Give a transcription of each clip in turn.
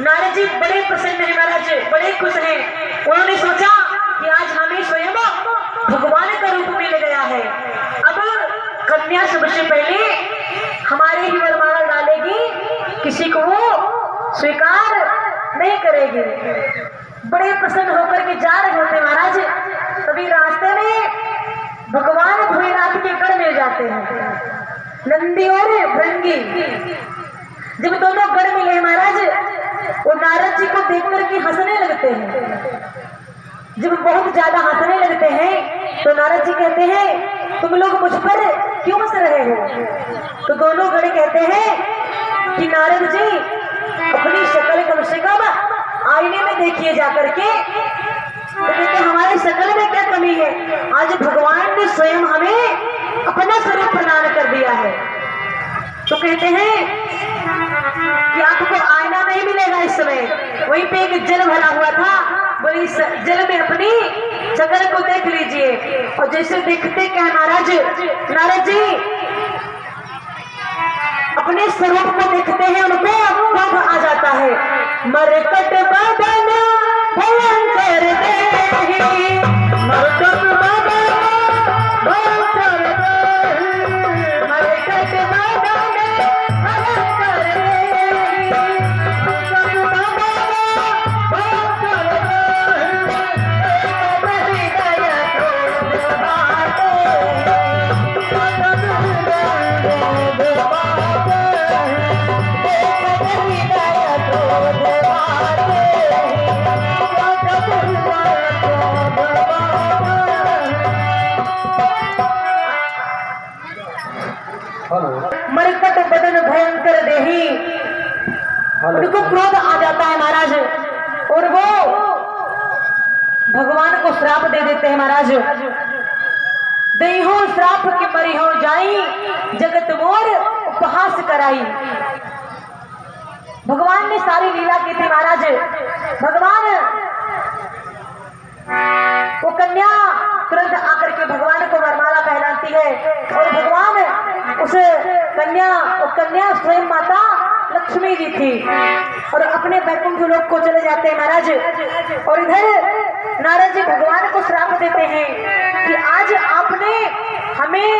नारद जी बड़े प्रसन्न हैं महाराज, बड़े खुश हैं। उन्होंने सोचा कि आज हमें स्वयं भगवान का रूप मिल गया है। अब कन्या सबसे पहले हमारे ही वरमाला डालेगी, किसी को वो स्वीकार नहीं करेगी। बड़े प्रसन्न होकर के जा रहे होते महाराज, तभी रास्ते में भगवान भोलेनाथ के गढ़ में जाते हैं, नंदी और भृंगी। जब दोनों गढ़ मिले महाराज, वो नारद जी को देख करके हंसने लगते हैं। जब बहुत ज्यादा हंसने लगते हैं तो नारद जी कहते हैं, तुम लोग मुझ पर क्यों हंस रहे हो? तो दोनों गढ़ कहते हैं कि नारद जी अपनी शक्ल कम से कम आईने में देखिए जाकर के। तो कहते हमारी शक्ल में क्या कमी है? आज भगवान ने स्वयं हमें अपना स्वरूप प्रदान कर दिया है। तो कहते हैं कि आपको आईना नहीं मिलेगा इस समय। वहीं पे एक जल भरा हुआ था, बोले इस जल में अपनी शक्ल को देख लीजिए। और जैसे देखते क्या महाराज, नारद जी अपने स्वरूप को देखते हैं, उनको क्रोध आ जाता है। मरकट बदन भयंकर देहि, मरकट बदन भयंकर देहि, मरकट बदन भयंकर देहि, मरकट बदन भयंकर देहि, दया क्रोध बाटे, मरकट बदन भयंकर देहि। उनको क्रोध आ जाता है महाराज, और वो भगवान को श्राप दे देते हैं महाराज। दई हो श्राप के मरी हो जाई, जगत मोर उपहास कराई। भगवान ने सारी लीला की थी महाराज। भगवान वो कन्या तुरंत आकर के भगवान को वरमाला पहनाती है, और भगवान उस कन्या स्वयं माता लक्ष्मी जी थी, और अपने बैकुंठ लोक को चले जाते हैं महाराज। और इधर नारद जी भगवान को श्राप देते हैं कि आज आपने हमें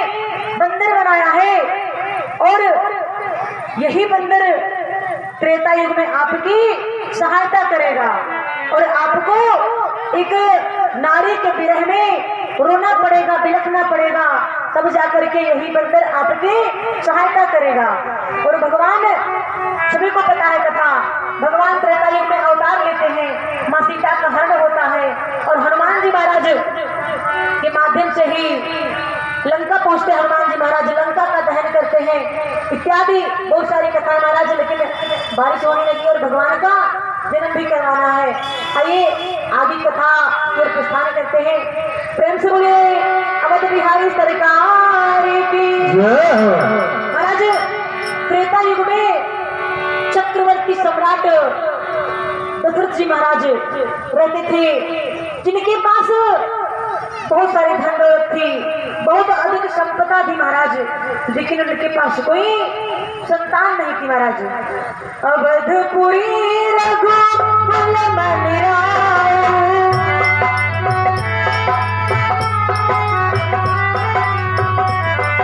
बंदर बनाया है, और यही बंदर त्रेता युग में आपकी सहायता करेगा, और आपको एक नारी के विरह में रोना पड़ेगा, बिलखना पड़ेगा, तब जाकर के यही बंदर आपकी सहायता करेगा। और भगवान, सभी को पता है कथा, भगवान त्रेता युग में अवतार लेते हैं, मां सीता का हरण होता है, और हनुमान जी महाराज के माध्यम से ही लंका पहुंचते हनुमान जी महाराज, लंका का दहन करते हैं, इत्यादि बहुत सारी कथाएं महाराज। लेकिन बारिश होने लगी और भगवान का जन्म भी करवाना है। आइए आगे कथा और प्रस्थान करते हैं। प्रेम से बोले अवध बिहारी सरकार की महाराज। त्रेता युग में चक्रवर्ती सम्राट दशरथ जी महाराज रहते थे, जिनके पास बहुत सारी धन दौलत थी, बहुत अधिक संपदा थी महाराज, लेकिन उनके पास कोई संतान नहीं थी महाराज। अवधपुरी रघुकुल मन राय,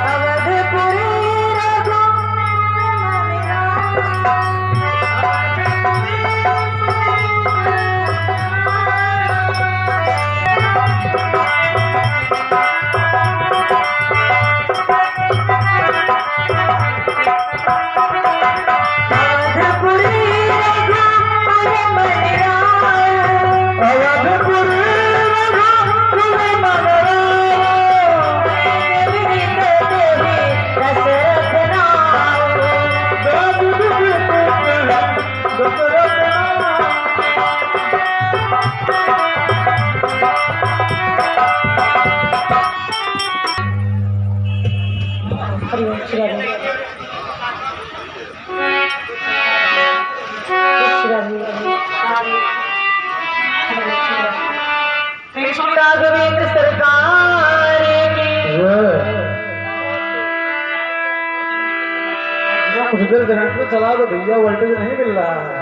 अवधपुरी रघुकुल मन राय, राघवेंद्र सरकार कुछ देर करंट में चला तो भैया वोल्टेज नहीं मिल रहा है।